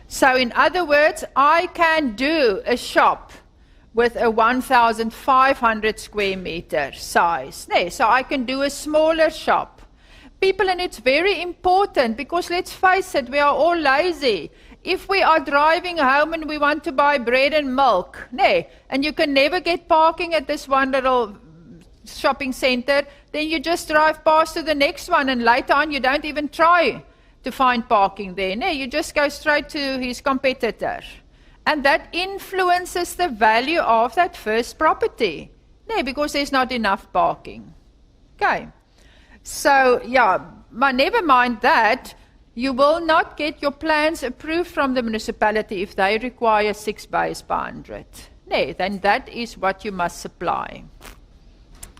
So in other words, I can do a shop with a 1,500 square meter size. Nee, so I can do a smaller shop. People, and it's very important because let's face it, we are all lazy. If we are driving home and we want to buy bread and milk, nee, and you can never get parking at this one little shopping center, then you just drive past to the next one, and later on you don't even try to find parking there. Nee, you just go straight to his competitor. And that influences the value of that first property. Nee, because there's not enough parking. Okay. So, yeah, but never mind that. You will not get your plans approved from the municipality if they require 6 bays per 100. Nee, then that is what you must supply.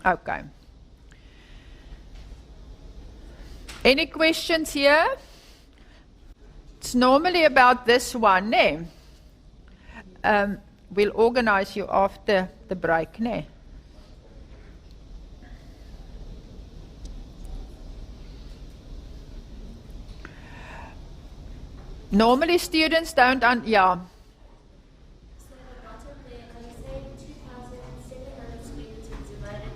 Okay. Any questions here? It's normally about this one, nee? We'll organize you after the break, nee? Normally students don't, yeah. So at the bottom there, are you saying 2,700 square meters divided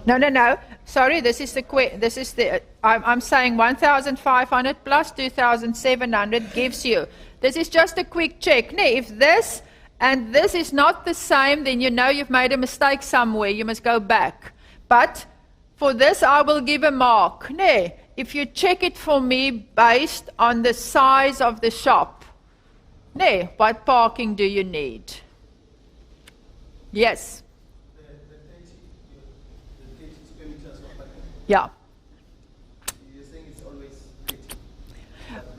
by 4.2? No. Sorry, this is the, I'm saying 1,500 plus 2,700 gives you. This is just a quick check. Nee, if this and this is not the same, then you know you've made a mistake somewhere. You must go back. But for this, I will give a mark. Nee, if you check it for me based on the size of the shop. Nee, what parking do you need? Yes. Yeah. You're saying it's always 80.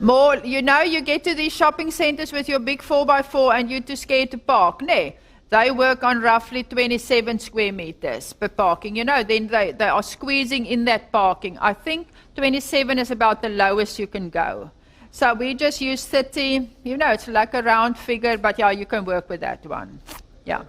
More, you know, you get to these shopping centers with your big 4x4 and you're too scared to park. Nee, they work on roughly 27 square meters per parking. You know, then they are squeezing in that parking. I think 27 is about the lowest you can go. So we just use 30. You know, it's like a round figure, but yeah, you can work with that one. Yeah.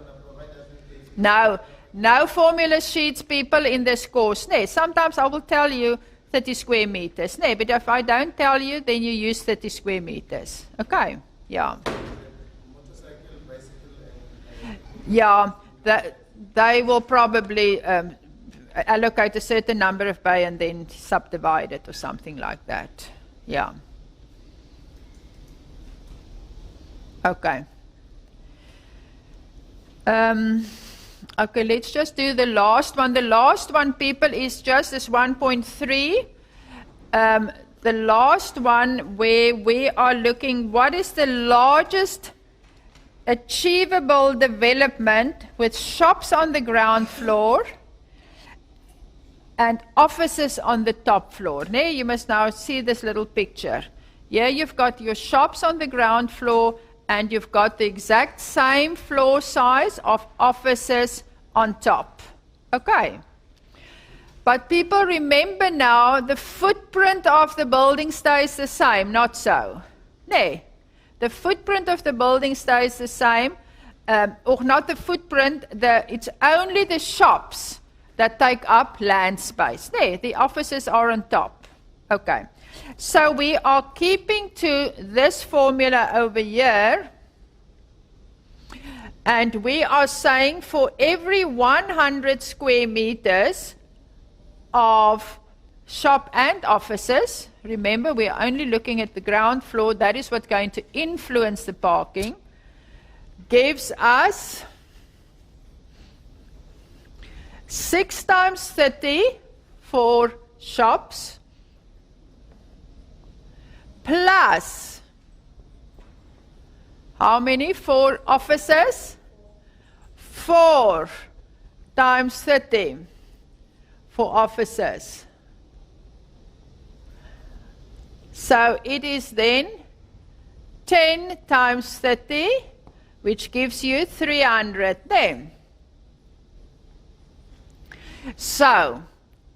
No formula sheets, people, in this course. Nee, sometimes I will tell you 30 square meters. Nee, but if I don't tell you, then you use 30 square meters. Okay, yeah. Motorcycle, bicycle, Yeah, they will probably allocate a certain number of bay and then subdivide it or something like that. Yeah. Okay. Okay, let's just do the last one. The last one, people, is just this 1.3. The last one where we are looking, what is the largest achievable development with shops on the ground floor and offices on the top floor. Nee, you must now see this little picture. Here you've got your shops on the ground floor and you've got the exact same floor size of offices on top. Okay. But people, remember now, the footprint of the building stays the same, not so. Nee. The footprint of the building stays the same, or not the footprint, it's only the shops that take up land space. Nee, the offices are on top. Okay. So we are keeping to this formula over here. And we are saying for every 100 square meters of shop and offices, remember we are only looking at the ground floor, that is what's going to influence the parking, gives us 6 times 30 for shops, plus, how many for offices? 4 times 30 for offices. So it is then 10 times 30, which gives you 300 then. So,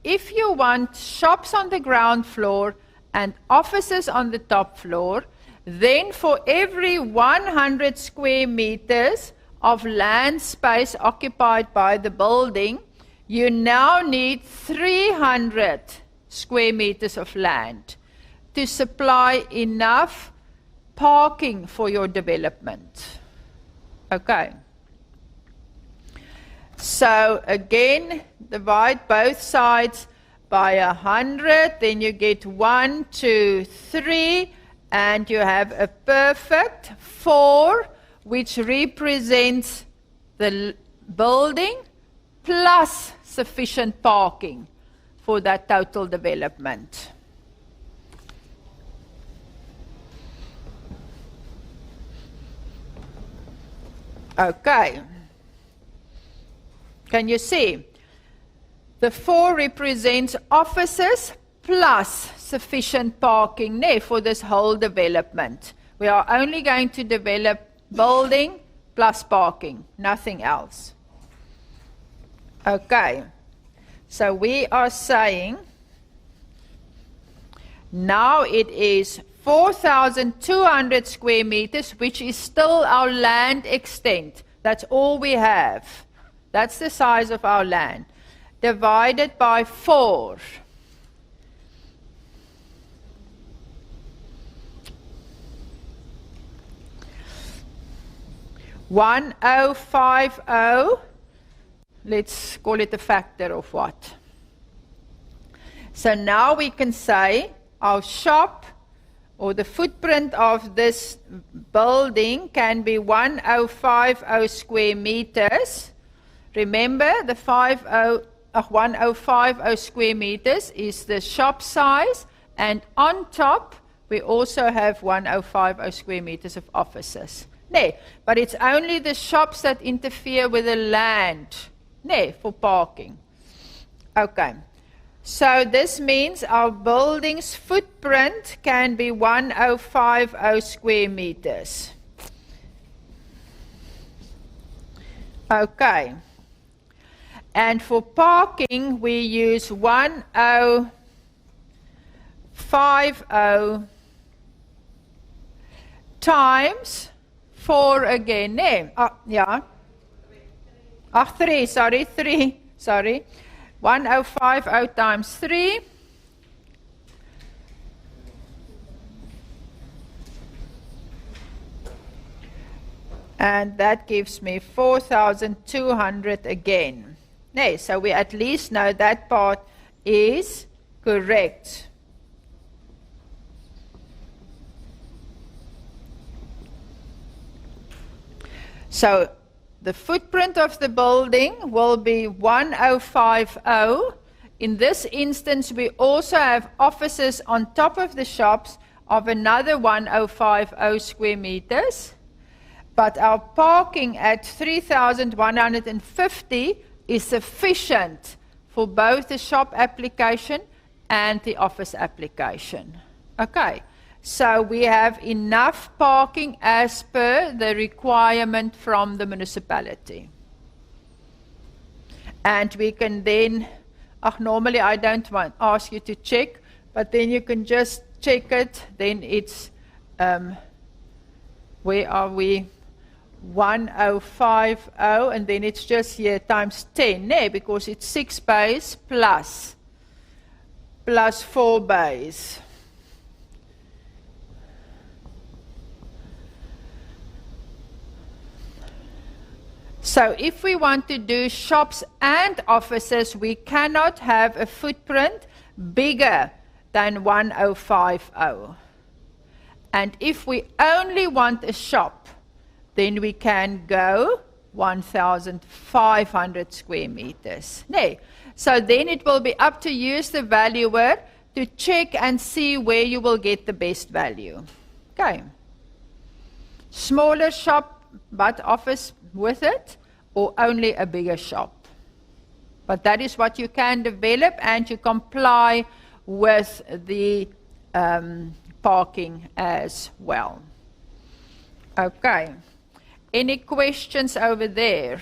if you want shops on the ground floor and offices on the top floor, then for every 100 square meters of land space occupied by the building, you now need 300 square meters of land. to supply enough parking for your development. Okay. So again, divide both sides by 100, then you get 1, 2, 3, and you have a perfect 4, which represents the building plus sufficient parking for that total development. Okay. Can you see? The 4 represents offices plus sufficient parking for this whole development. We are only going to develop building plus parking, nothing else. Okay. So we are saying now it is 4,200 square meters, which is still our land extent. That's all we have. That's the size of our land. Divided by 4. $1,050. Let's call it a factor of what? So now we can say our shop or the footprint of this building can be 1,050 square meters. Remember, the 1,050 square meters is the shop size, and on top we also have 1,050 square meters of offices. But it's only the shops that interfere with the land for parking. Okay. So this means our building's footprint can be 1,050 square meters. Okay. And for parking, we use 1,050 times 4 again. Yeah. 3, sorry, 3. Sorry. 1,050 times 3. And that gives me 4,200 again. So we at least know that part is correct. So the footprint of the building will be 1,050. In this instance, we also have offices on top of the shops of another 1,050 square meters. But our parking at 3,150 is sufficient for both the shop application and the office application. Okay. So we have enough parking as per the requirement from the municipality. And we can then, normally I don't ask you to check, but then you can just check it. Then it's, where are we? 1,050, and then it's just here times 10, because it's 6 bays plus 4 bays. So if we want to do shops and offices, we cannot have a footprint bigger than 1,050. And if we only want a shop, then we can go 1,500 square meters. So then it will be up to you as the valuer to check and see where you will get the best value. Okay. Smaller shop but office with it, or only a bigger shop. But that is what you can develop, and you comply with the parking as well. Okay. Any questions over there?